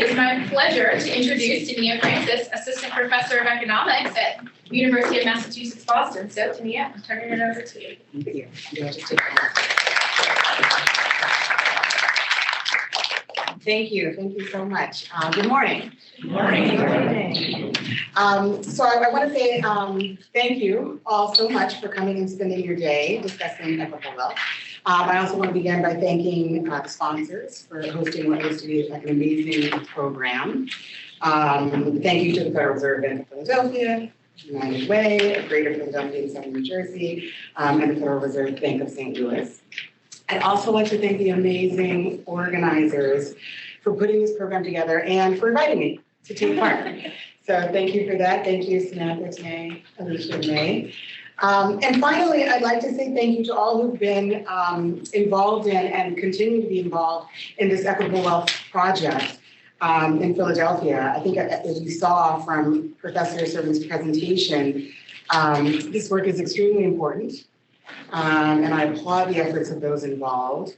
It's my pleasure to introduce Dania Francis, Assistant Professor of Economics at the University of Massachusetts, Boston. So, Dania, I'm turning it over to you. Thank you. Thank you so much. Good morning. Good morning. Good morning. So I want to say thank you all so much for coming and spending your day discussing equitable wealth. I also want to begin by thanking the sponsors for hosting what is to be an amazing program. Thank you to the Federal Reserve Bank of Philadelphia, United Way, Greater Philadelphia and Southern New Jersey, and the Federal Reserve Bank of St. Louis. I'd also like to thank the amazing organizers for putting this program together and for inviting me to take part. So thank you for that. Thank you, Samantha, Tanae, Alicia, and May. And finally, I'd like to say thank you to all who've been involved in and continue to be involved in this Equitable Wealth project in Philadelphia. I think as you saw from Professor Servan's presentation, this work is extremely important. And I applaud the efforts of those involved.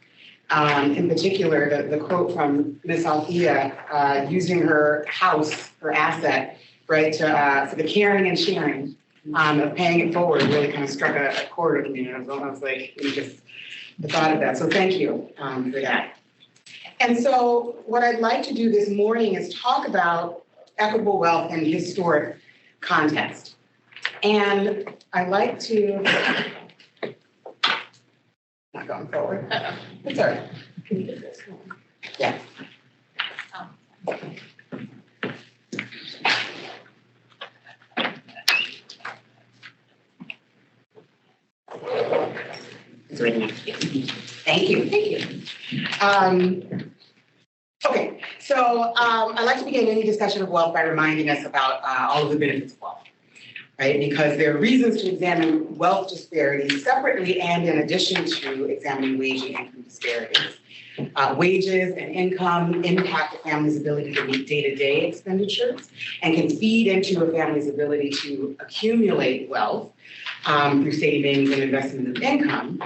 In particular, the quote from Ms. Althea, using her house, her asset, right, for the caring and sharing of paying it forward really kind of struck a chord with me. And I was almost like, just the thought of that. So thank you for that. And so what I'd like to do this morning is talk about equitable wealth in historic context. And I'd like to, not going forward. It's all right. Can you get this one? Yeah. It's right now. Thank you. Okay, so I'd like to begin any discussion of wealth by reminding us about all of the benefits of wealth, right? Because there are reasons to examine wealth disparities separately and in addition to examining wage and income disparities. Wages and income impact a family's ability to meet day-to-day expenditures and can feed into a family's ability to accumulate wealth through savings and investment of income.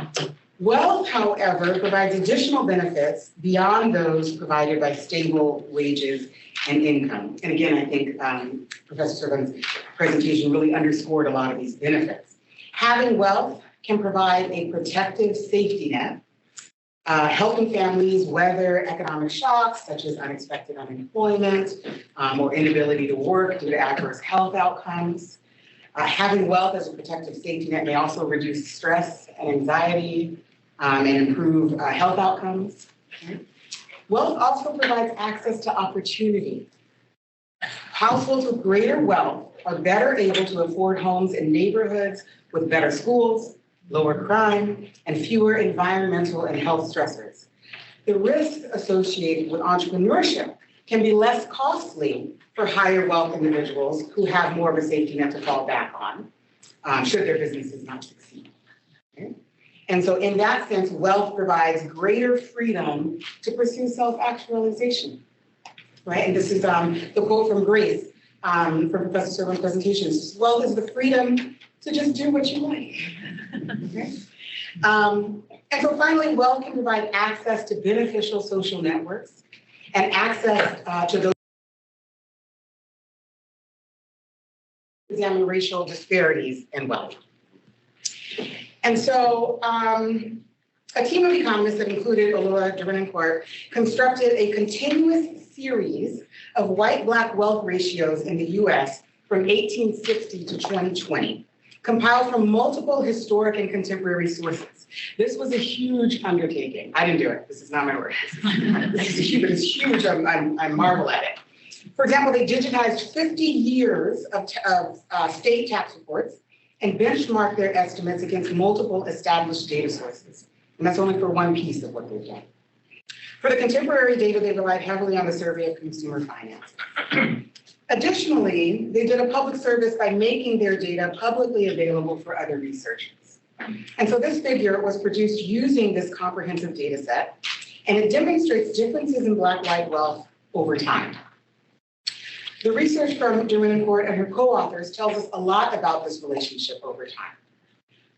Wealth, however, provides additional benefits beyond those provided by stable wages and income. And again, I think Professor Servan's presentation really underscored a lot of these benefits. Having wealth can provide a protective safety net, helping families weather economic shocks such as unexpected unemployment or inability to work due to adverse health outcomes. Having wealth as a protective safety net may also reduce stress and anxiety and improve health outcomes. Wealth also provides access to opportunity. Households with greater wealth are better able to afford homes in neighborhoods with better schools, lower crime, and fewer environmental and health stressors. The risks associated with entrepreneurship can be less costly for higher wealth individuals who have more of a safety net to fall back on, should their businesses not succeed. Okay? And so in that sense, wealth provides greater freedom to pursue self-actualization, right? And this is the quote from Grace from Professor Servan's presentation. Wealth is the freedom to just do what you like. Okay? And so finally, wealth can provide access to beneficial social networks and access to those examine racial disparities in wealth. And so a team of economists that included Olora Durencourt constructed a continuous series of white-black wealth ratios in the US from 1860 to 2020, compiled from multiple historic and contemporary sources. This was a huge undertaking. I didn't do it. This is not my work. This is huge. It's huge. I marvel at it. For example, they digitized 50 years of state tax reports and benchmarked their estimates against multiple established data sources. And that's only for one piece of what they've done. For the contemporary data, they relied heavily on the Survey of Consumer Finance. Additionally, they did a public service by making their data publicly available for other researchers. And so this figure was produced using this comprehensive data set, and it demonstrates differences in Black-white wealth over time. The research from Durencourt and her co-authors tells us a lot about this relationship over time.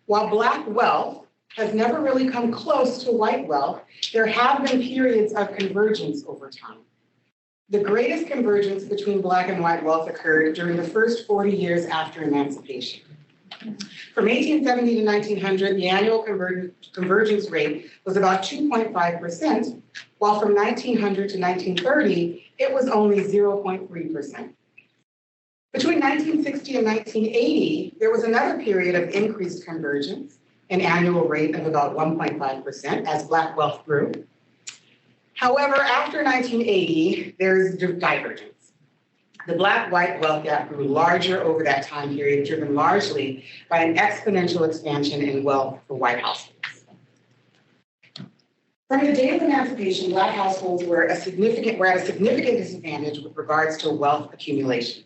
While Black wealth has never really come close to white wealth, there have been periods of convergence over time. the greatest convergence between Black and white wealth occurred during the first 40 years after emancipation. From 1870 to 1900, the annual convergence rate was about 2.5%, while from 1900 to 1930, it was only 0.3%. Between 1960 and 1980, there was another period of increased convergence, an annual rate of about 1.5% as Black wealth grew. However, after 1980, there's divergence. The Black-white wealth gap grew larger over that time period, driven largely by an exponential expansion in wealth for white households. From the date of emancipation, Black households were at a significant disadvantage with regards to wealth accumulation.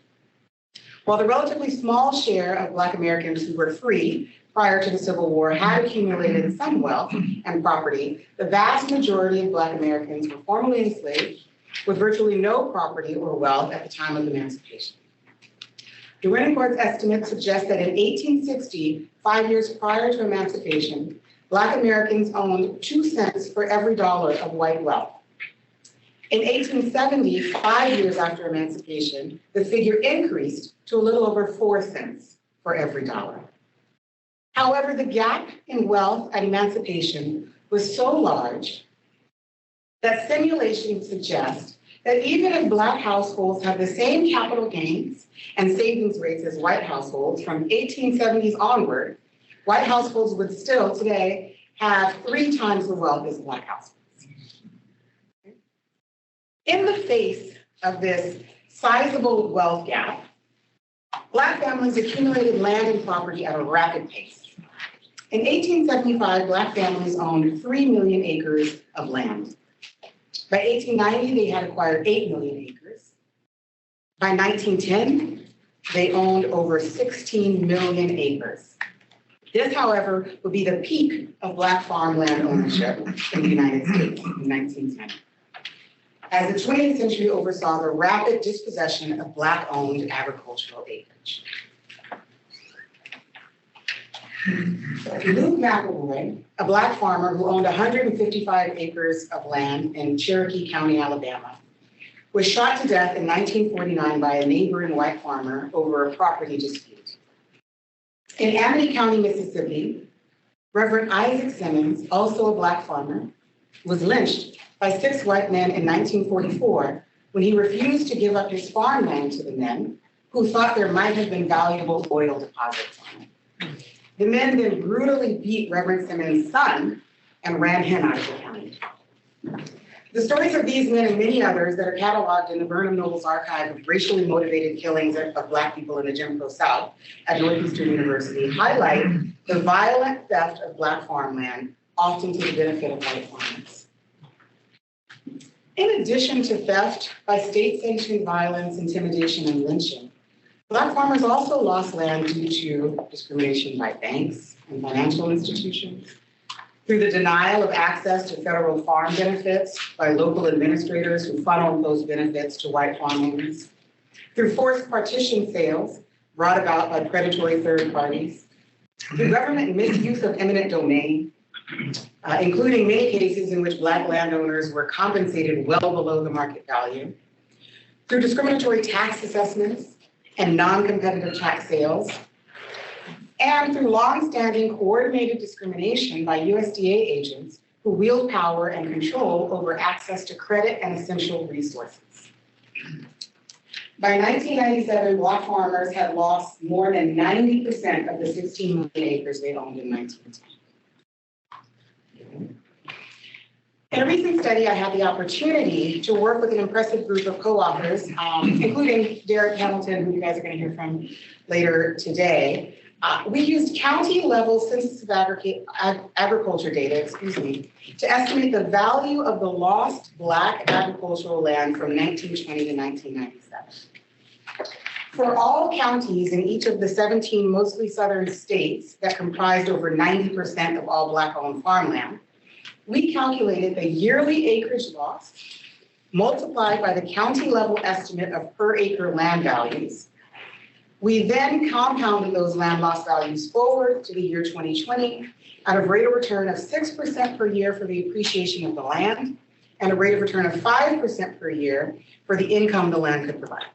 While the relatively small share of Black Americans who were free prior to the Civil War had accumulated some wealth and property, the vast majority of Black Americans were formerly enslaved with virtually no property or wealth at the time of emancipation. The Winnicord's estimates suggest that in 1860, 5 years prior to emancipation, Black Americans owned 2 cents for every dollar of white wealth. In 1870, 5 years after emancipation, the figure increased to a little over 4 cents for every dollar. However, the gap in wealth at emancipation was so large that simulations suggest that even if Black households have the same capital gains and savings rates as white households from 1870s onward, white households would still today have 3 times the wealth as Black households. In the face of this sizable wealth gap, Black families accumulated land and property at a rapid pace. In 1875, Black families owned 3 million acres of land. By 1890, they had acquired 8 million acres. By 1910, they owned over 16 million acres. This, however, would be the peak of Black farmland ownership in the United States in 1910, as the 20th century oversaw the rapid dispossession of Black-owned agricultural acreage. Luke McElroy, a Black farmer who owned 155 acres of land in Cherokee County, Alabama, was shot to death in 1949 by a neighboring white farmer over a property dispute. In Amity County, Mississippi, Reverend Isaac Simmons, also a Black farmer, was lynched by 6 white men in 1944 when he refused to give up his farmland to the men who thought there might have been valuable oil deposits on it. The men then brutally beat Reverend Simmons' son and ran him out of the county. The stories of these men and many others that are cataloged in the Burnham Nobles archive of racially motivated killings of Black people in the Jim Crow South at Northeastern University highlight the violent theft of Black farmland, often to the benefit of white farmers. In addition to theft by state-sanctioned violence, intimidation, and lynching, Black farmers also lost land due to discrimination by banks and financial institutions, through the denial of access to federal farm benefits by local administrators who funneled those benefits to white farmers, through forced partition sales brought about by predatory third parties, through government misuse of eminent domain, including many cases in which Black landowners were compensated well below the market value, through discriminatory tax assessments and non-competitive tax sales, and through long-standing coordinated discrimination by USDA agents who wield power and control over access to credit and essential resources. By 1997, Black farmers had lost more than 90% of the 16 million acres they owned in 1910. In a recent study, I had the opportunity to work with an impressive group of co-authors, including Derek Hamilton, who you guys are going to hear from later today. We used county-level census of agriculture data, to estimate the value of the lost Black agricultural land from 1920 to 1997. For all counties in each of the 17 mostly southern states that comprised over 90% of all Black-owned farmland, we calculated the yearly acreage lost multiplied by the county-level estimate of per acre land values. We then compounded those land loss values forward to the year 2020 at a rate of return of 6% per year for the appreciation of the land and a rate of return of 5% per year for the income the land could provide.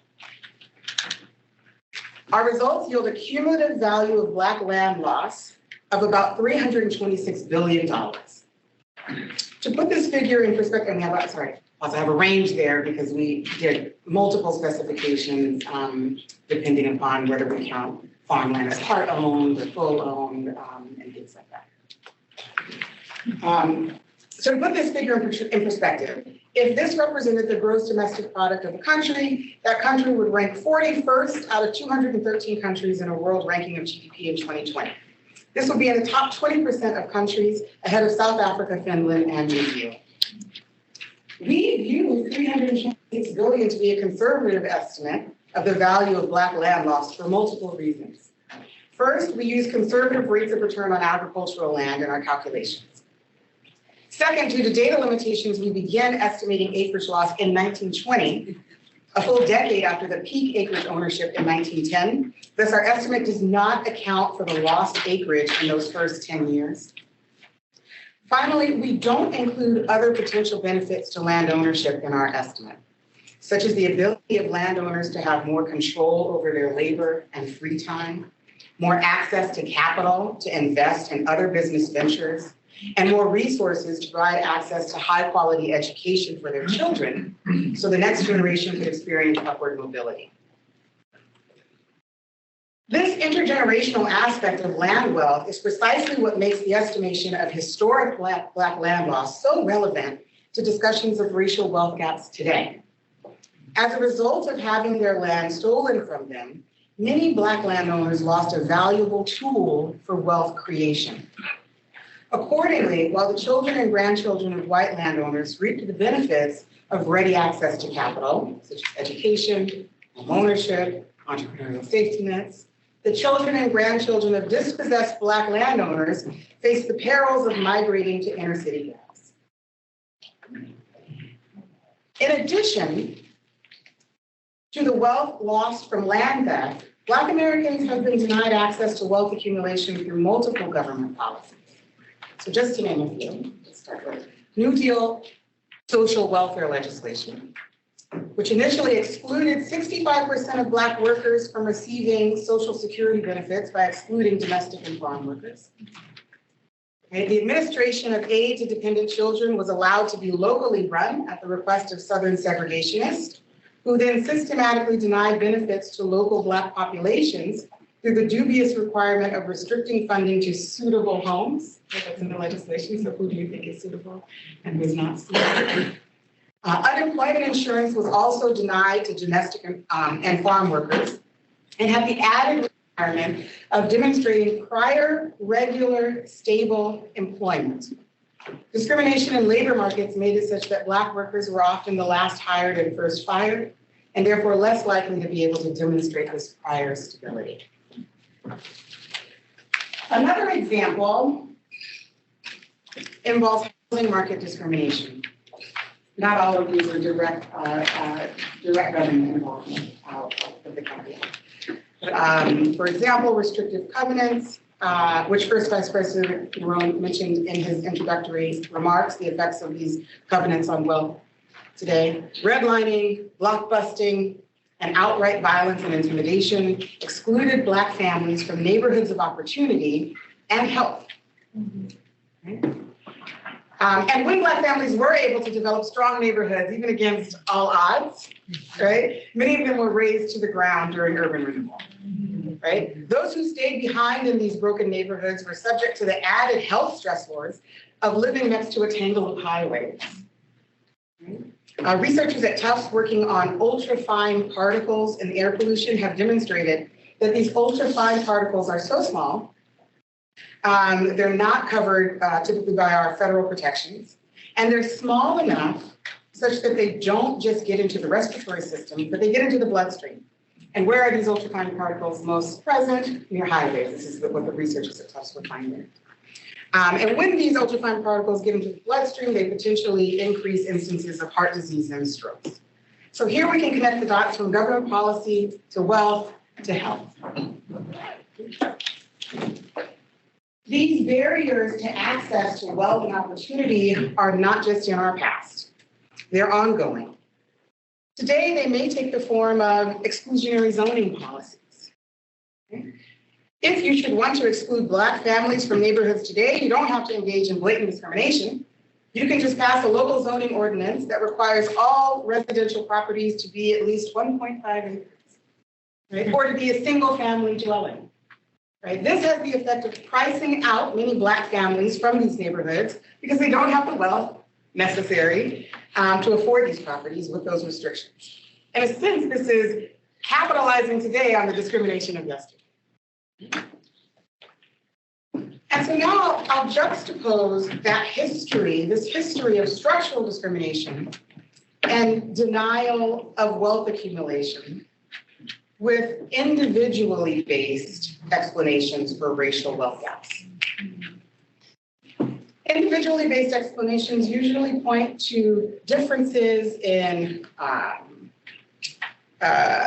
Our results yield a cumulative value of Black land loss of about $326 billion. To put this figure in perspective, I have a range there because we did multiple specifications depending upon whether we count farmland as part-owned or full-owned and things like that. So to put this figure in perspective, if this represented the gross domestic product of the country, that country would rank 41st out of 213 countries in a world ranking of GDP in 2020. This would be in the top 20% of countries ahead of South Africa, Finland, and New Zealand. We view $326 billion to be a conservative estimate of the value of Black land loss for multiple reasons. First, we use conservative rates of return on agricultural land in our calculations. Second, due to data limitations, we began estimating acreage loss in 1920, a full decade after the peak acreage ownership in 1910. Thus, our estimate does not account for the lost acreage in those first 10 years. Finally, we don't include other potential benefits to land ownership in our estimate, such as the ability of landowners to have more control over their labor and free time, more access to capital to invest in other business ventures, and more resources to provide access to high-quality education for their children so the next generation could experience upward mobility. This intergenerational aspect of land wealth is precisely what makes the estimation of historic Black land loss so relevant to discussions of racial wealth gaps today. As a result of having their land stolen from them, many Black landowners lost a valuable tool for wealth creation. Accordingly, while the children and grandchildren of white landowners reaped the benefits of ready access to capital, such as education, home ownership, entrepreneurial safety nets, the children and grandchildren of dispossessed Black landowners faced the perils of migrating to inner city gaps. In addition to the wealth lost from land theft, Black Americans have been denied access to wealth accumulation through multiple government policies. So just to name a few, let's start with New Deal social welfare legislation, which initially excluded 65% of Black workers from receiving Social Security benefits by excluding domestic and farm workers. And the administration of aid to dependent children was allowed to be locally run at the request of Southern segregationists, who then systematically denied benefits to local Black populations through the dubious requirement of restricting funding to suitable homes. That's in the legislation, so who do you think is suitable and who is not suitable? Unemployment insurance was also denied to domestic and farm workers and had the added requirement of demonstrating prior, regular, stable employment. Discrimination in labor markets made it such that Black workers were often the last hired and first fired, and therefore less likely to be able to demonstrate this prior stability. Another example involves housing market discrimination. Not all of these are direct government involvement of the company. For example, restrictive covenants, which First Vice President Jerome mentioned in his introductory remarks, the effects of these covenants on wealth today. Redlining, blockbusting, and outright violence and intimidation excluded Black families from neighborhoods of opportunity and health. Right? And when Black families were able to develop strong neighborhoods, even against all odds, right, many of them were razed to the ground during urban renewal. Right? Those who stayed behind in these broken neighborhoods were subject to the added health stressors of living next to a tangle of highways. Right? Researchers at Tufts working on ultrafine particles in air pollution have demonstrated that these ultrafine particles are so small, they're not covered typically by our federal protections, and they're small enough such that they don't just get into the respiratory system, but they get into the bloodstream. And where are these ultrafine particles most present? Near highways. This is what the researchers at Tufts were finding. And when these ultrafine particles get into the bloodstream, they potentially increase instances of heart disease and strokes. So here we can connect the dots from government policy to wealth to health. These barriers to access to wealth and opportunity are not just in our past. They're ongoing. Today, they may take the form of exclusionary zoning policies. Okay? If you should want to exclude Black families from neighborhoods today, you don't have to engage in blatant discrimination. You can just pass a local zoning ordinance that requires all residential properties to be at least 1.5 acres, right? Or to be a single family dwelling, right? This has the effect of pricing out many Black families from these neighborhoods because they don't have the wealth necessary to afford these properties with those restrictions. In a sense, this is capitalizing today on the discrimination of yesterday. And so now I'll juxtapose that history, this history of structural discrimination and denial of wealth accumulation with individually based explanations for racial wealth gaps. Individually based explanations usually point to differences in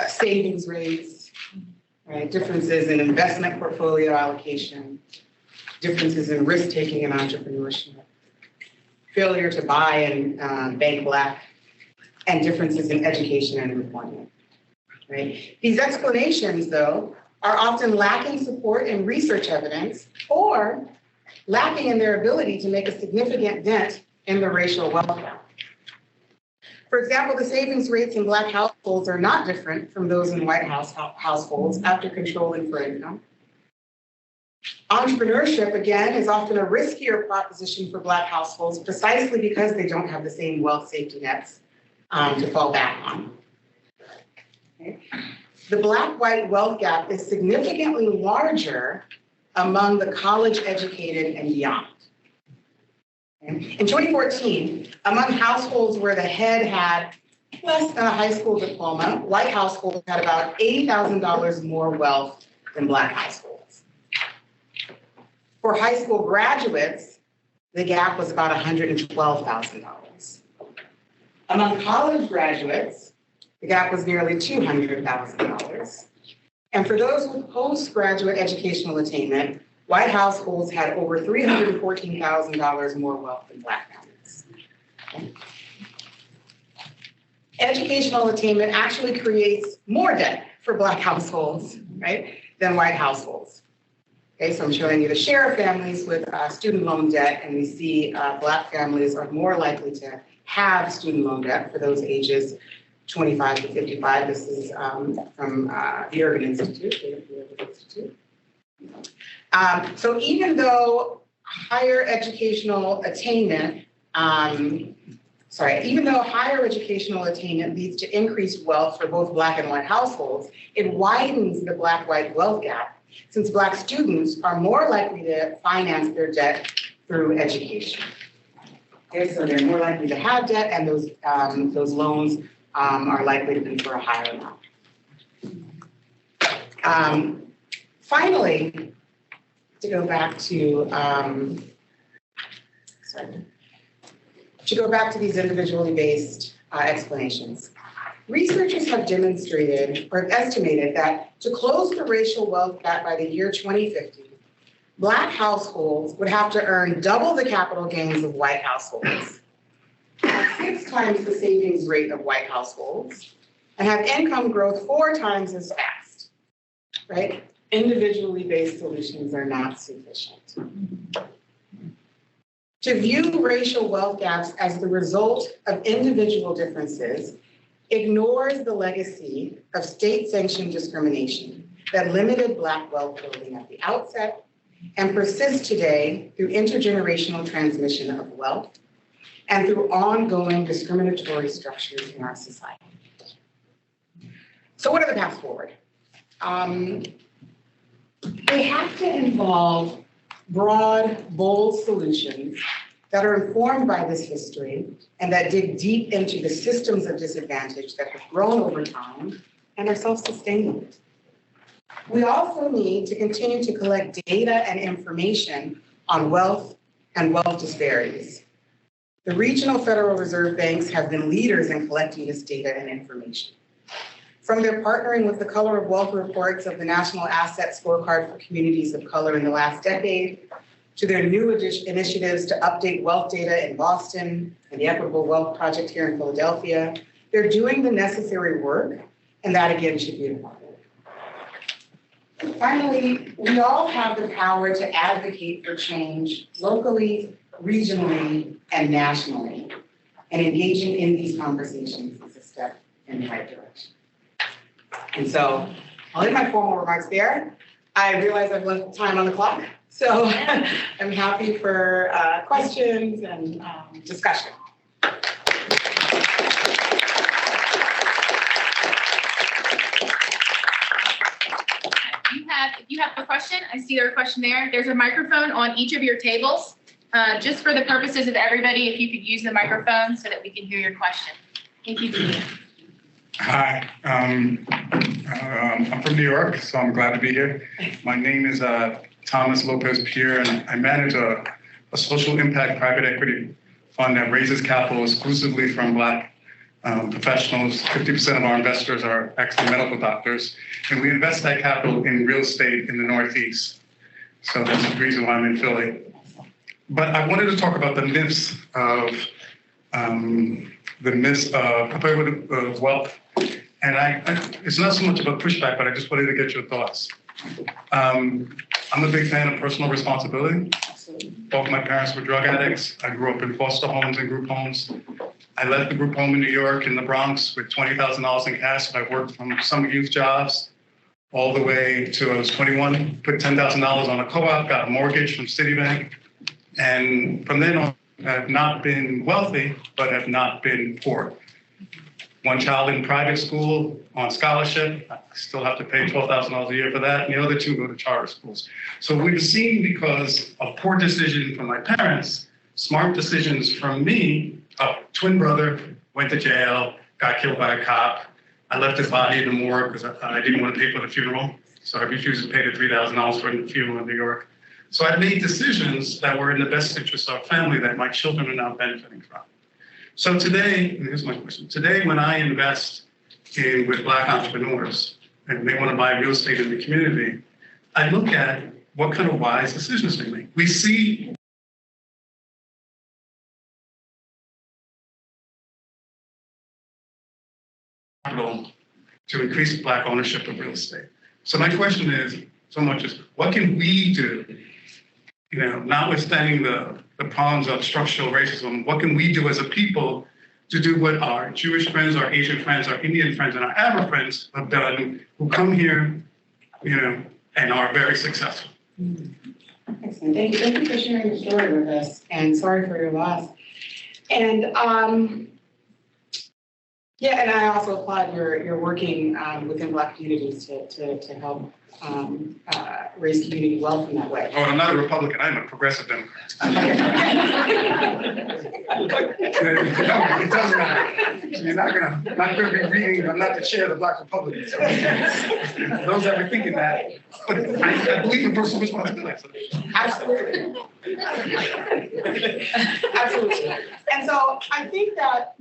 savings rates, right? Differences in investment portfolio allocation, differences in risk-taking and entrepreneurship, failure to buy and bank Black, and differences in education and employment, right? These explanations, though, are often lacking support in research evidence or lacking in their ability to make a significant dent in the racial wealth gap. For example, the savings rates in Black households are not different from those in white households after controlling for income. Entrepreneurship, again, is often a riskier proposition for Black households precisely because they don't have the same wealth safety nets to fall back on. Okay. The Black-white wealth gap is significantly larger among the college-educated and beyond. Okay. In 2014, among households where the head had less than a high school diploma, white households had about $80,000 more wealth than Black households. For high school graduates, the gap was about $112,000. Among college graduates, the gap was nearly $200,000. And for those with postgraduate educational attainment, white households had over $314,000 more wealth than Black families. Okay. Educational attainment actually creates more debt for Black households, right, than white households. Okay, so I'm showing you the share of families with student loan debt, and we see Black families are more likely to have student loan debt for those ages 25 to 55. This is from the Urban Institute, so even though higher educational attainment, leads to increased wealth for both Black and white households, it widens the Black-white wealth gap since Black students are more likely to finance their debt through education. Okay, so they're more likely to have debt, and those loans are likely to be for a higher amount. Finally, to go back to these individually based explanations. Researchers have demonstrated or estimated that to close the racial wealth gap by the year 2050, Black households would have to earn double the capital gains of white households, have 6 times the savings rate of white households, and have income growth 4 times as fast, right? Individually based solutions are not sufficient. To view racial wealth gaps as the result of individual differences ignores the legacy of state-sanctioned discrimination that limited Black wealth building at the outset and persists today through intergenerational transmission of wealth and through ongoing discriminatory structures in our society. So what are the paths forward? They have to involve broad, bold solutions that are informed by this history and that dig deep into the systems of disadvantage that have grown over time and are self-sustaining. We also need to continue to collect data and information on wealth and wealth disparities. The regional Federal Reserve banks have been leaders in collecting this data and information. From their partnering with the Color of Wealth reports of the National Asset Scorecard for Communities of Color in the last decade, to their new initiatives to update wealth data in Boston, and the Equitable Wealth Project here in Philadelphia. They're doing the necessary work, and that again should be applauded. Finally, we all have the power to advocate for change locally, regionally, and nationally. And engaging in these conversations is a step in the right direction. And so I'll end my formal remarks there. I realize I've left time on the clock, so I'm happy for questions and discussion. If you have a question, I see there's a question there. There's a microphone on each of your tables. Just for the purposes of everybody, if you could use the microphone so that we can hear your question. Thank you, Dania. Hi, I'm from New York, so I'm glad to be here. My name is Thomas Lopez Pierre, and I manage a social impact private equity fund that raises capital exclusively from Black professionals. 50% of our investors are actually medical doctors, and we invest that capital in real estate in the Northeast. So that's the reason why I'm in Philly. But I wanted to talk about the myths of wealth. And it's not so much about pushback, but I just wanted to get your thoughts. I'm a big fan of personal responsibility. Both my parents were drug addicts. I grew up in foster homes and group homes. I left the group home in New York in the Bronx with $20,000 in cash. I worked from summer youth jobs all the way to I was 21, put $10,000 on a co-op, got a mortgage from Citibank. And from then on, I have not been wealthy, but have not been poor. One child in private school on scholarship. I still have to pay $12,000 a year for that. And the other two go to charter schools. So we've seen, because of poor decisions from my parents, smart decisions from me. Twin brother went to jail, got killed by a cop. I left his body in the morgue because I didn't want to pay for the funeral. So I refused to pay the $3,000 for the funeral in New York. So I made decisions that were in the best interest of our family that my children are now benefiting from. So today, and here's my question. Today, when I invest with Black entrepreneurs and they want to buy real estate in the community, I look at what kind of wise decisions they make. We see to increase Black ownership of real estate. So my question is, so much is, what can we do? Notwithstanding the problems of structural racism, what can we do as a people to do what our Jewish friends, our Asian friends, our Indian friends, and our Arab friends have done, who come here, and are very successful? Excellent. Thank you for sharing your story with us, and sorry for your loss. And and I also applaud your working within Black communities to help raise community wealth in that way. Oh, I'm not a Republican, I'm a progressive Democrat. It doesn't matter. You're not gonna be reading, I'm not the chair of the Black Republicans. So those that were thinking that, but I believe in personal responsibility. Absolutely. Absolutely. And so I think that,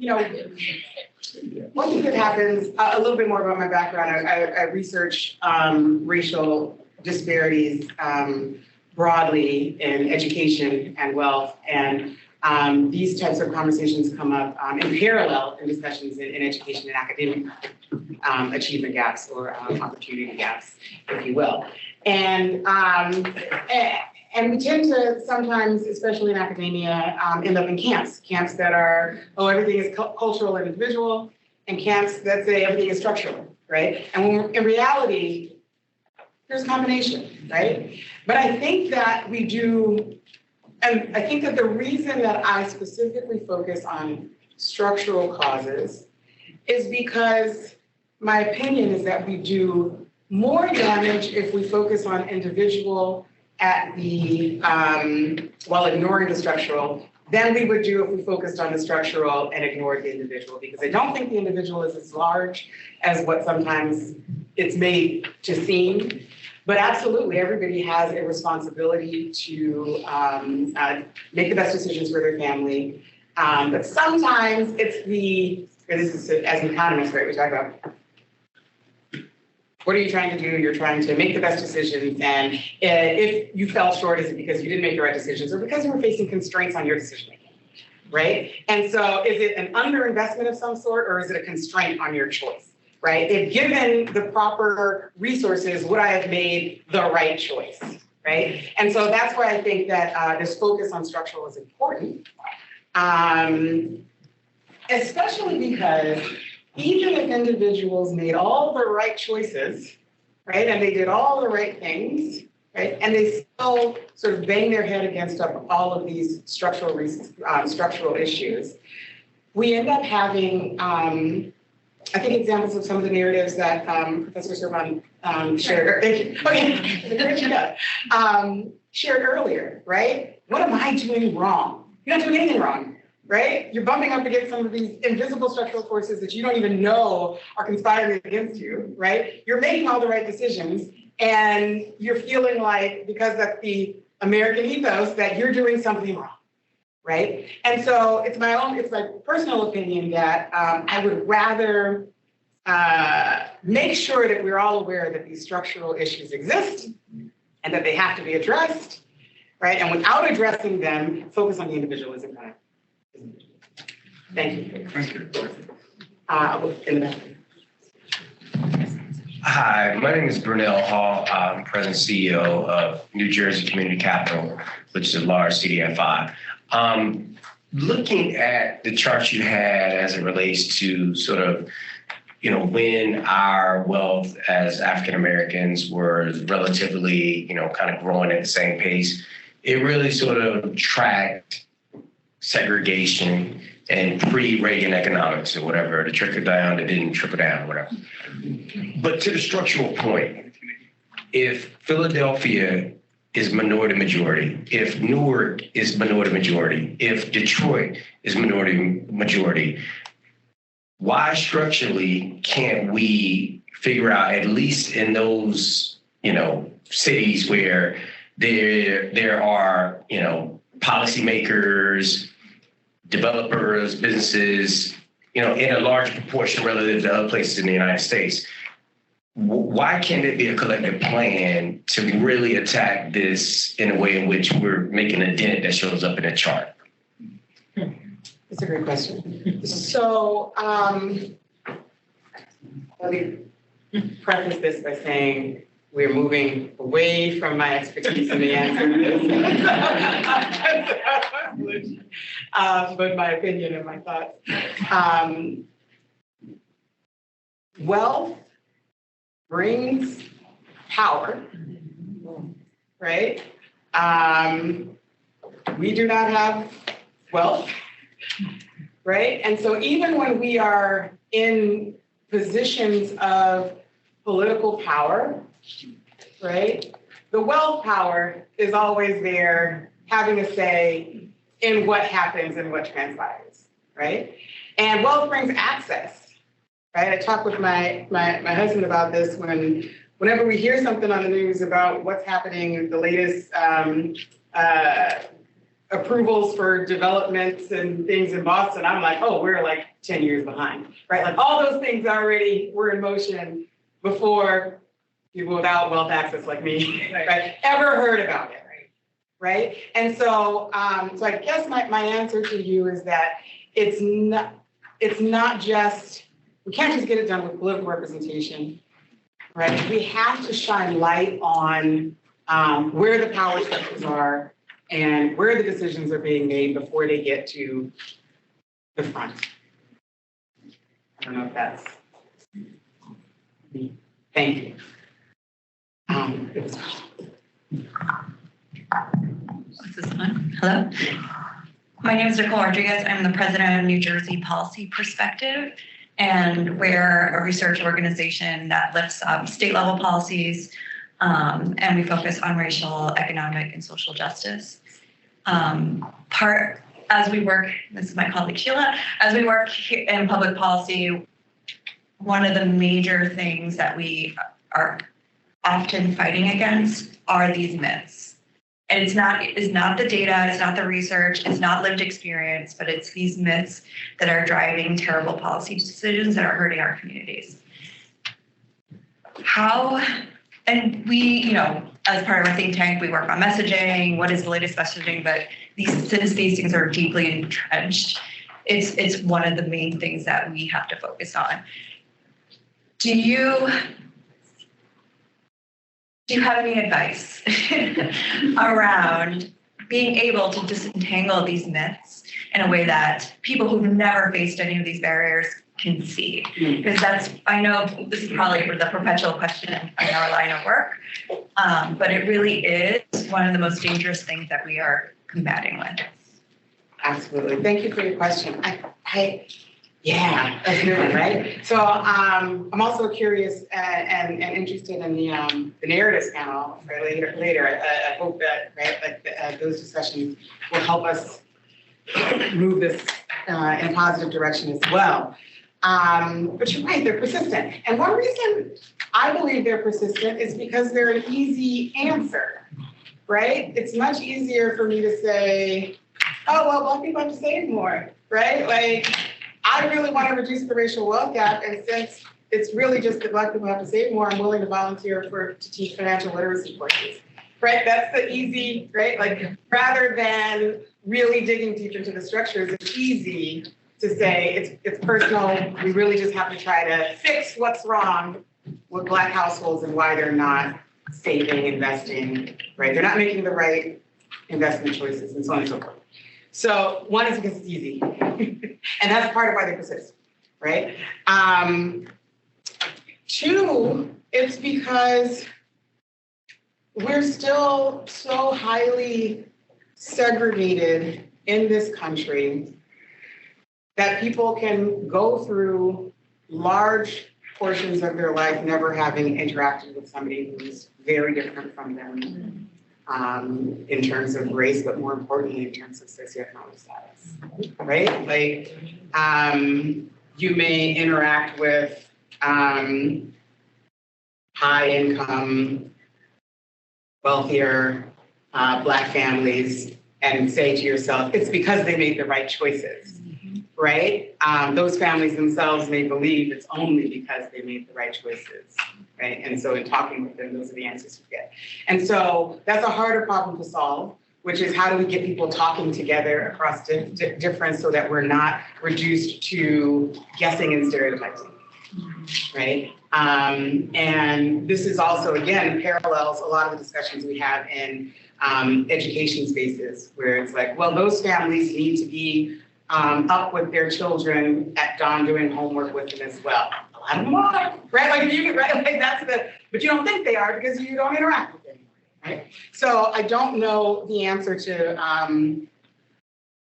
one thing that happens, a little bit more about my background, I research racial disparities broadly in education and wealth, and these types of conversations come up in parallel in discussions in education and academic achievement gaps or opportunity gaps, if you will. And we tend to sometimes, especially in academia, end up in camps that are, everything is cultural and individual, and camps that say everything is structural, right? And when in reality, there's a combination, right? But I think that we do, and I think that the reason that I specifically focus on structural causes is because my opinion is that we do more damage if we focus on individual at the, while ignoring the structural, than we would do if we focused on the structural and ignored the individual, because I don't think the individual is as large as what sometimes it's made to seem. But absolutely, everybody has a responsibility to make the best decisions for their family. But sometimes it's this is as an economist, right, we talk about, what are you trying to do? You're trying to make the best decisions. And if you fell short, is it because you didn't make the right decisions or because you were facing constraints on your decision making? right? And so is it an underinvestment of some sort, or is it a constraint on your choice, right? If given the proper resources, would I have made the right choice, right? And so that's why I think that this focus on structural is important, especially because even if individuals made all the right choices, right, and they did all the right things, right, and they still sort of bang their head against all of these structural issues, we end up having, I think, examples of some of the narratives that Professor Servan shared. Shared earlier, right? What am I doing wrong? You're not doing anything wrong, right? You're bumping up against some of these invisible structural forces that you don't even know are conspiring against you, right? You're making all the right decisions, and you're feeling like, because that's the American ethos, that you're doing something wrong, right? And so it's my personal opinion that I would rather make sure that we're all aware that these structural issues exist and that they have to be addressed, right? And without addressing them, focus on the individualism. Thank you. Thank you. In the back. Hi, my name is Brunel Hall. I'm President CEO of New Jersey Community Capital, which is a large CDFI. Looking at the charts you had as it relates to sort of, when our wealth as African Americans were relatively, kind of growing at the same pace, it really sort of tracked segregation and pre-Reagan economics or whatever, the trickle down, that didn't trickle down, whatever. But to the structural point, if Philadelphia is minority majority, if Newark is minority majority, if Detroit is minority majority, why structurally can't we figure out, at least in those, cities where there are, policymakers, developers, businesses, in a large proportion relative to other places in the United States, why can't it be a collective plan to really attack this in a way in which we're making a dent that shows up in a chart? That's a great question. So let me preface this by saying we're moving away from my expertise in the answer to this. But my opinion and my thoughts. Wealth brings power, right? We do not have wealth, right? And so even when we are in positions of political power, right, the wealth power is always there, having a say in what happens and what transpires, right? And wealth brings access, right? I talk with my husband about this whenever we hear something on the news about what's happening, the latest approvals for developments and things in Boston, I'm like, oh, we're like 10 years behind, right? Like all those things already were in motion before people without wealth access like me, right, ever heard about it, right? And so, so I guess my answer to you is that it's not just, we can't just get it done with political representation, right? We have to shine light on where the power structures are and where the decisions are being made before they get to the front. I don't know if that's me. Thank you. What's this one? Hello. My name is Nicole Rodriguez. I'm the president of New Jersey Policy Perspective, and we're a research organization that lifts up state level policies, and we focus on racial, economic, and social justice. As we work, this is my colleague Sheila, as we work in public policy, one of the major things that we are often fighting against are these myths. And it's not the data, it's not the research, it's not lived experience, but it's these myths that are driving terrible policy decisions that are hurting our communities. And we, as part of our think tank, we work on messaging, what is the latest messaging, but since these things are deeply entrenched, it's one of the main things that we have to focus on. Do you have any advice around being able to disentangle these myths in a way that people who've never faced any of these barriers can see? Because I know this is probably the perpetual question in our line of work, but it really is one of the most dangerous things that we are combating with. Absolutely. Thank you for your question. Yeah, that's a good one, right? So I'm also curious and interested in the narratives panel for later. I hope that those discussions will help us move this in a positive direction as well. But you're right, they're persistent. And one reason I believe they're persistent is because they're an easy answer, right? It's much easier for me to say, oh, well, Black people have to save more, right? Like, I really want to reduce the racial wealth gap, and since it's really just that Black people have to save more, I'm willing to volunteer to teach financial literacy courses, right? That's the easy, right? Like, rather than really digging deep into the structures, it's easy to say it's personal. We really just have to try to fix what's wrong with Black households and why they're not saving, investing, right? They're not making the right investment choices and so on and so forth. So one is because it's easy, and that's part of why they persist, right? Two, it's because we're still so highly segregated in this country that people can go through large portions of their life never having interacted with somebody who's very different from them. In terms of race, but more importantly, in terms of socioeconomic status, right? Like, you may interact with high income, wealthier Black families and say to yourself, it's because they made the right choices, right? Those families themselves may believe it's only because they made the right choices, right? And so in talking with them, those are the answers you get. And so that's a harder problem to solve, which is how do we get people talking together across difference so that we're not reduced to guessing and stereotyping, right? And this is also, again, parallels a lot of the discussions we have in education spaces where it's like, well, those families need to be up with their children at dawn doing homework with them as well. A lot of them are, right? Like you, right? Like that's but you don't think they are because you don't interact with them, right? So I don't know the answer to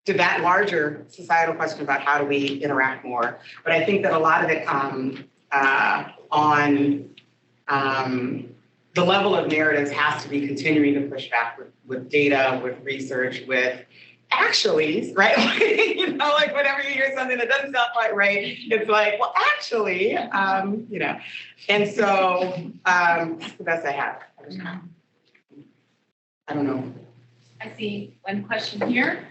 that larger societal question about how do we interact more. But I think that a lot of it on the level of narratives has to be continuing to push back with data, with research, with actually, right? You know, like whenever you hear something that doesn't sound quite right, it's like, well, actually, you know. And so that's the best I have. I don't know. I see one question here.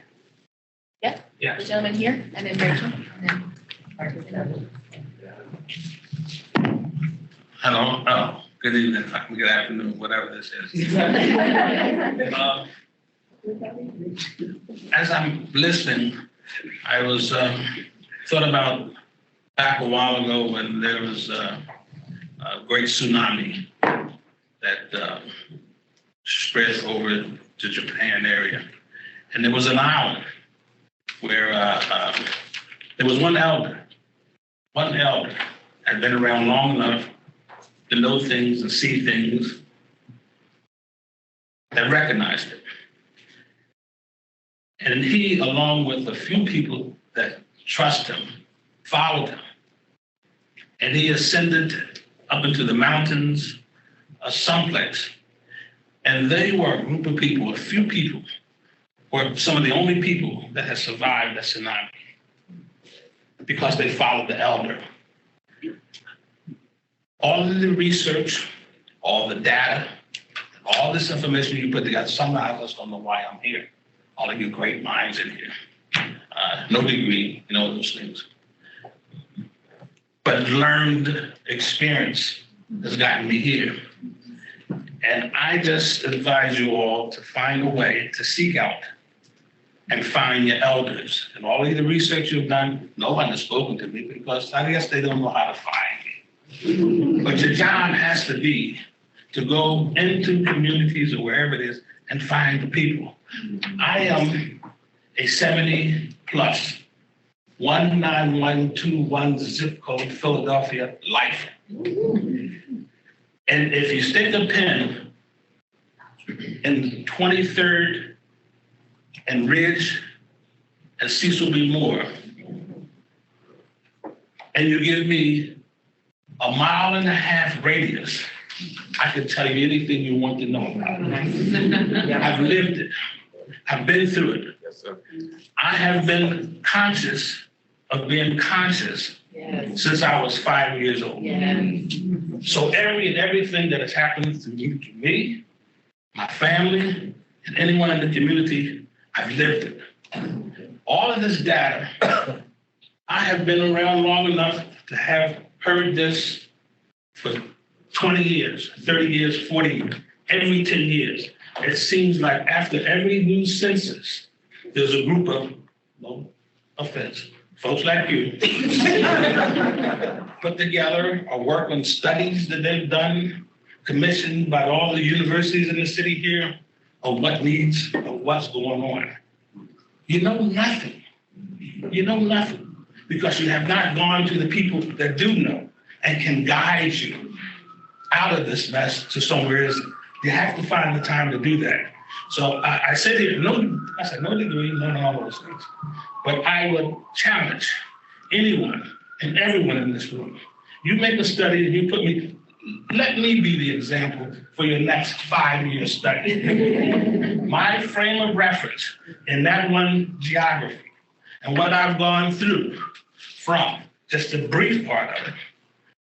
Yep. Yeah. The gentleman here, and then Rachel, and then Hello. Oh, good evening. Good afternoon, whatever this is. As I'm listening, I was thought about back a while ago when there was a great tsunami that spread over the Japan area, and there was an island where there was one elder had been around long enough to know things and see things that recognized it. And he, along with a few people that trust him, followed him. And he ascended up into the mountains someplace. And they were a group of people, a few people, were some of the only people that had survived the tsunami because they followed the elder. All of the research, all the data, all this information you put together, some of us don't know why I'm here. All of you great minds in here. No degree, you know, those things. But learned experience has gotten me here. And I just advise you all to find a way to seek out and find your elders. And all of the research you've done, no one has spoken to me because I guess they don't know how to find me. But your job has to be to go into communities or wherever it is and find the people. I am a 70 plus 19121 zip code Philadelphia lifer. And if you stick a pin in 23rd and Ridge and Cecil B. Moore, and you give me a 1.5 mile radius, I can tell you anything you want to know about it. I've lived it. I've been through it. Yes, sir. I have been conscious of being conscious since I was 5 years old. So everything that has happened to me, my family, and anyone in the community, I've lived it. All of this data, I have been around long enough to have heard this for 20 years, 30 years, 40 years, every 10 years. It seems like after every new census, there's a group of, no offense, folks like you, put together or work on studies that they've done, commissioned by all the universities in the city here, of what needs, of what's going on. You know nothing. You know nothing because you have not gone to the people that do know and can guide you out of this mess to somewhere else. You have to find the time to do that. So I said here, no degree, none of all those things. But I would challenge anyone and everyone in this room. You make a study and you put me, let me be the example for your next 5-year study. My frame of reference in that one geography and what I've gone through from just a brief part of it,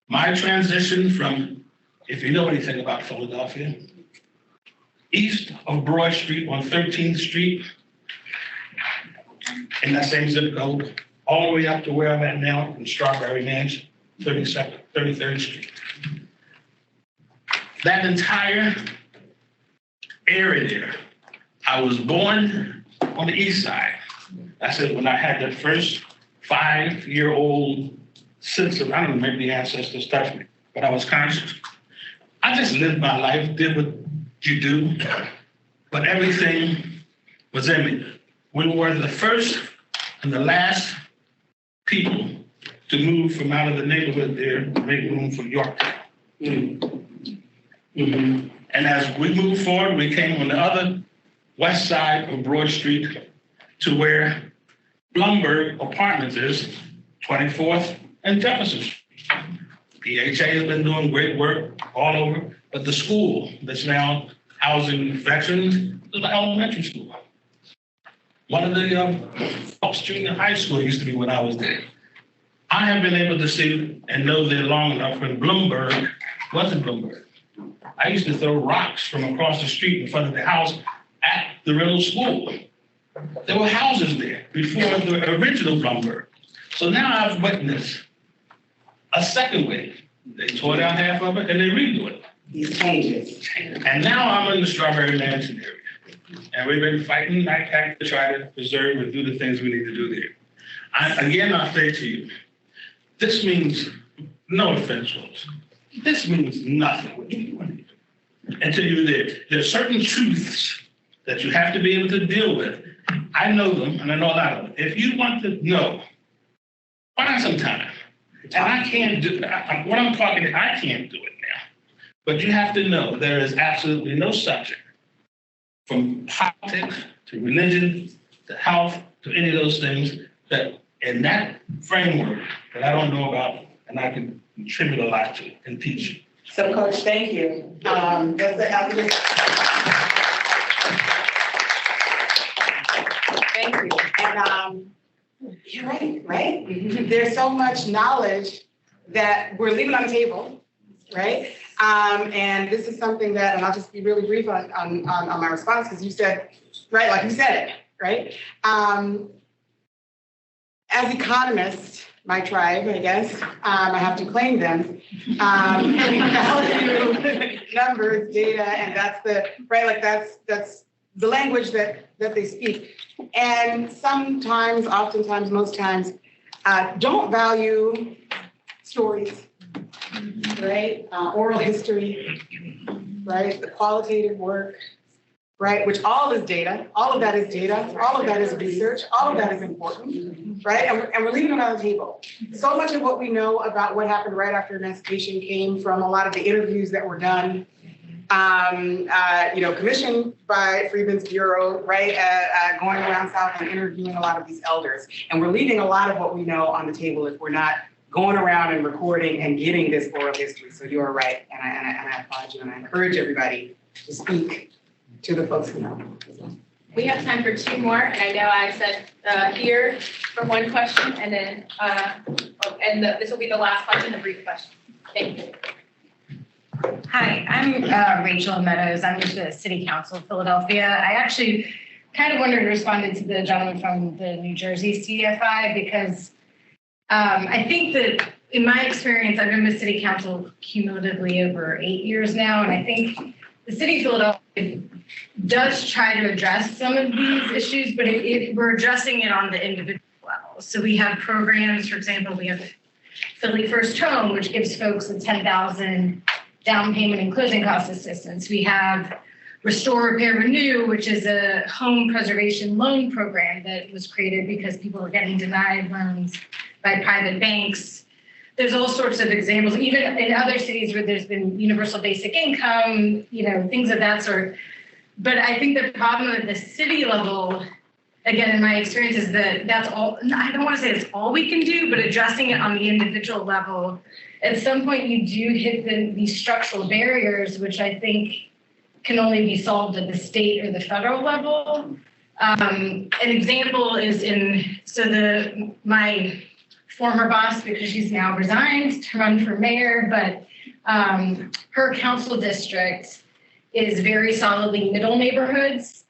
my transition from, if you know anything about Philadelphia, east of Broad Street on 13th Street, in that same zip code, all the way up to where I'm at now in Strawberry Mansion, 33rd Street. That entire area there, I was born on the east side. I said when I had that first 5-year-old sense of, I don't know, maybe the ancestors touched me, but I was conscious. I just lived my life, did what you do, but everything was in me. We were the first and the last people to move from out of the neighborhood there to make room for Yorktown. And as we moved forward, we came on the other west side of Broad Street to where Blumberg Apartments is, 24th and Jefferson Street. PHA has been doing great work all over, but the school that's now housing veterans is an elementary school. One of the Fox Junior High School used to be when I was there. I have been able to see and know there long enough when Bloomberg wasn't Bloomberg. I used to throw rocks from across the street in front of the house at the rental school. There were houses there before the original Bloomberg. So now I've witnessed a second wave. They tore down half of it and they redo it. These changes. And now I'm in the Strawberry Mansion area. And we've been fighting NICAC to try to preserve and do the things we need to do there. I'll say to you, this means, no offense, folks, this means nothing until you're there. There are certain truths that you have to be able to deal with. I know them, and I know a lot of them. If you want to know, find some time. And I can't do what I'm talking about, I can't do it now. But you have to know there is absolutely no subject, from politics to religion to health to any of those things, that in that framework that I don't know about and I can contribute a lot to and teach. So, Coach, thank you. Thank you. And you're right? There's so much knowledge that we're leaving on the table, right? And this is something that, and I'll just be really brief on my response, because you said, right, like you said it, right? As economists, my tribe, I guess, I have to claim them, we value numbers, data, and that's the, right, like that's the language that they speak. And sometimes, oftentimes, most times, don't value stories, right? Oral history, right? The qualitative work, right? Which all is data. All of that is data. All of that is research. All of that is important, right? And we're leaving it on the table. So much of what we know about what happened right after emancipation came from a lot of the interviews that were done, commissioned by Freedmen's Bureau, right? Going around South and interviewing a lot of these elders. And we're leaving a lot of what we know on the table if we're not going around and recording and getting this oral history. So you're right, and I applaud you, and I encourage everybody to speak to the folks who know. We have time for 2 more, and I know I said here for 1 question, and then this will be the last question, the brief question. Thank you. Hi, I'm Rachel Meadows. I'm with the City Council of Philadelphia. I actually kind of wanted to respond to the gentleman from the New Jersey CDFI because I think that in my experience, I've been with City Council cumulatively over 8 years now, and I think the City of Philadelphia does try to address some of these issues, but we're addressing it on the individual level. So we have programs, for example, we have Philly First Home, which gives folks a $10,000 down payment and closing cost assistance. We have Restore, Repair, Renew, which is a home preservation loan program that was created because people were getting denied loans by private banks. There's all sorts of examples, even in other cities where there's been universal basic income, things of that sort. But I think the problem at the city level, again, in my experience, is that that's all, I don't want to say it's all we can do, but addressing it on the individual level, at some point you do hit these structural barriers, which I think can only be solved at the state or the federal level. An example is my former boss, because she's now resigned to run for mayor, but her council district is very solidly middle neighborhoods,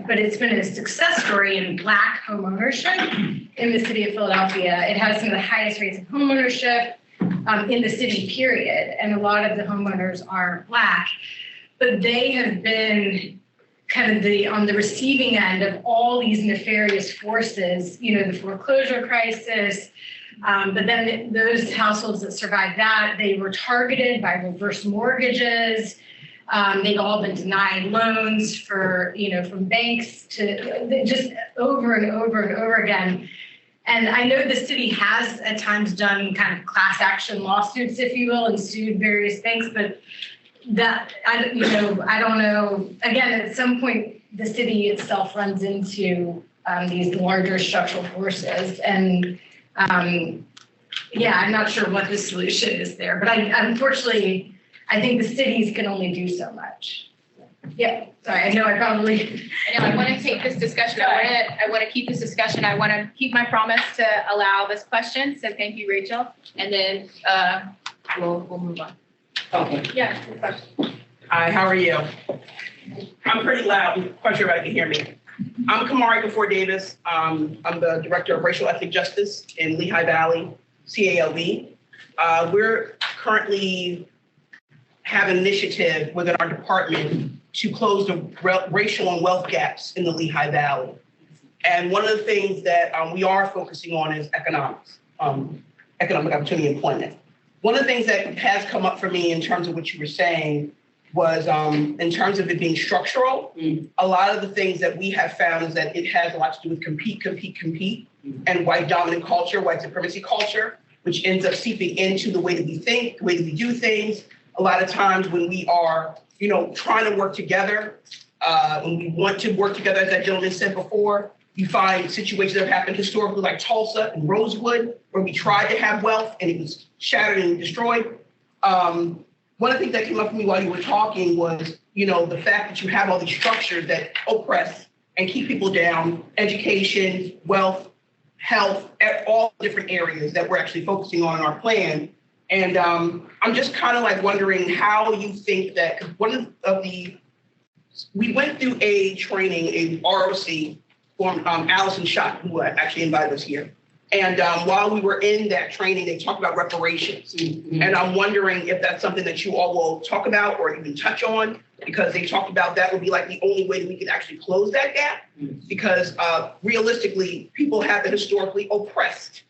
but it's been a success story in Black home ownership in the city of Philadelphia. It has some of the highest rates of home ownership in the city, period. And a lot of the homeowners are Black, but they have been kind of on the receiving end of all these nefarious forces, the foreclosure crisis. But then those households that survived that, they were targeted by reverse mortgages. They've all been denied loans from banks to just over and over and over again. And I know the city has at times done kind of class action lawsuits, if you will, and sued various banks, but that, I don't know. Again, at some point, the city itself runs into these larger structural forces. And I'm not sure what the solution is there, but unfortunately, I think the cities can only do so much. Yeah, sorry, I know I want to take this discussion. I want to keep this discussion. I want to keep my promise to allow this question. So thank you, Rachel. And then we'll move on. Okay. Yeah, good question. Hi, how are you? I'm pretty loud. I'm quite sure everybody can hear me. I'm Kamari Before Davis. I'm the Director of Racial Ethnic Justice in Lehigh Valley, CALV. We're currently have an initiative within our department to close the racial and wealth gaps in the Lehigh Valley. And one of the things that we are focusing on is economics, economic opportunity employment. One of the things that has come up for me in terms of what you were saying was in terms of it being structural, a lot of the things that we have found is that it has a lot to do with compete, and white dominant culture, white supremacy culture, which ends up seeping into the way that we think, the way that we do things. A lot of times when we are, trying to work together, when we want to work together, as that gentleman said before, you find situations that have happened historically like Tulsa and Rosewood, where we tried to have wealth and it was shattered and destroyed. One of the things that came up for me while you were talking was, the fact that you have all these structures that oppress and keep people down, education, wealth, health, all different areas that we're actually focusing on in our plan. And I'm just kind of like wondering how you think that, because we went through a training, a ROC, from Allison Schott, who actually invited us here. And while we were in that training, they talked about reparations. And I'm wondering if that's something that you all will talk about or even touch on, because they talked about that would be like the only way that we could actually close that gap. Because realistically, people have been historically oppressed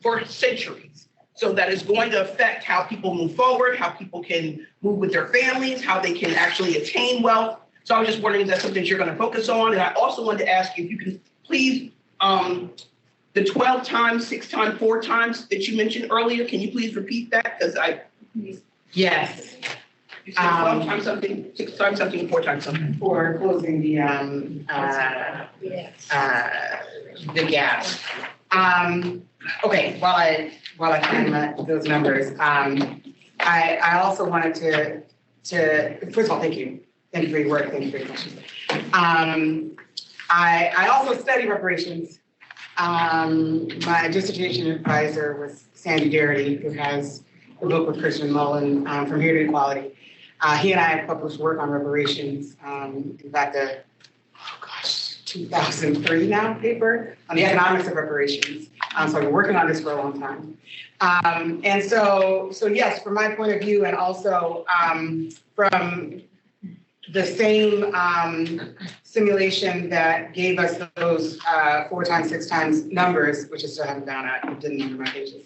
for centuries. So that is going to affect how people move forward, how people can move with their families, how they can actually attain wealth. So I was just wondering if that's something you're going to focus on. And I also wanted to ask you if you can please, the 12 times, 6 times, 4 times that you mentioned earlier, can you please repeat that? Because Yes, you said 12 times something, 6 times something, 4 times something. for closing the gap. Okay, while I find those numbers, I also wanted to first of all, thank you. Thank you for your work. Thank you for your questions. I also study reparations. My dissertation advisor was Sandy Garrity, who has a book with Christian Mullen, From Here to Equality. He and I have published work on reparations. In fact, 2003 now paper on the economics of reparations. So I've been working on this for a long time. And so yes, from my point of view, and also from the same simulation that gave us those 4 times, 6 times numbers, which I still haven't found out, it didn't number my pages.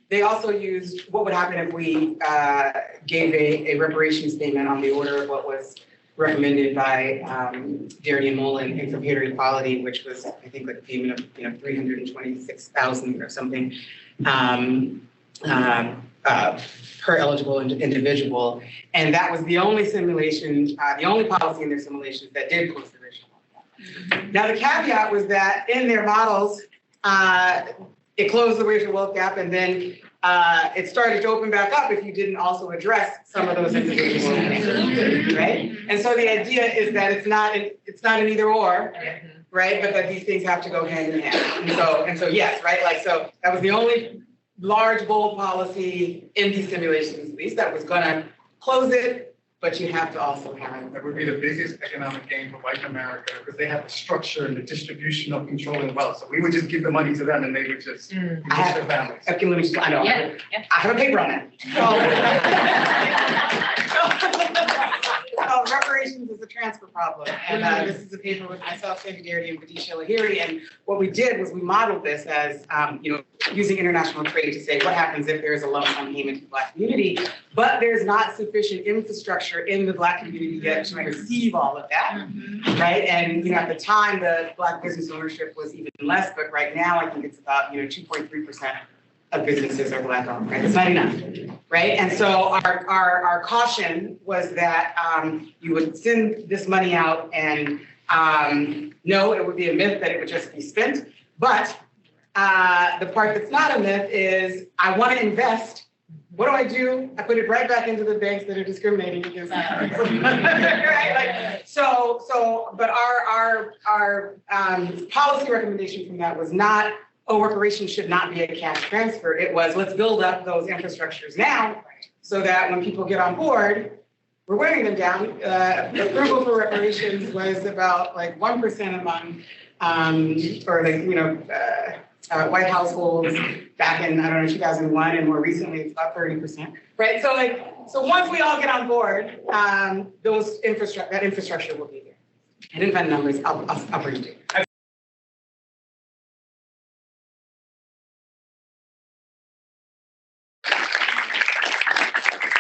They also used what would happen if we gave a reparations payment on the order of what was recommended by Dania and Mullen in From Here to Equality, which was, I think, like a payment of $326,000 or something per eligible individual. And that was the only simulation, the only policy in their simulations that did close the racial wealth gap. Now, the caveat was that in their models, it closed the racial wealth gap, and then it started to open back up if you didn't also address some of those individuals, right? And so the idea is that it's not an either or, right? But that these things have to go hand in hand. And so yes, right? Like, so that was the only large, bold policy in these simulations, at least, that was going to close it. But you have to also have. That would be the biggest economic gain for white America, because they have the structure and the distribution of controlling wealth. So we would just give the money to them and they would just enrich their families. Okay, let me just, I know. Yeah. I have a paper on that. So reparations is a transfer problem. And this is a paper with myself, Sandy Garrity, and Vidisha Lahiri. And what we did was we modeled this as, using international trade to say what happens if there's a lump sum payment to the Black community, but there's not sufficient infrastructure in the Black community yet to receive all of that, right? And at the time, the Black business ownership was even less, but right now I think it's about 2.3% of businesses are Black owned, right? It's not enough, right? And so our caution was that you would send this money out, and no, it would be a myth that it would just be spent, but the part that's not a myth is I want to invest. What do? I put it right back into the banks that are discriminating against me. Right? But our policy recommendation from that was not, reparations should not be a cash transfer. It was, let's build up those infrastructures now so that when people get on board, we're wearing them down. Approval for reparations was about 1% among, white households back in, 2001, and more recently it's about 30%, right? So once we all get on board, that infrastructure will be there. I didn't find the numbers, I'll bring it to you.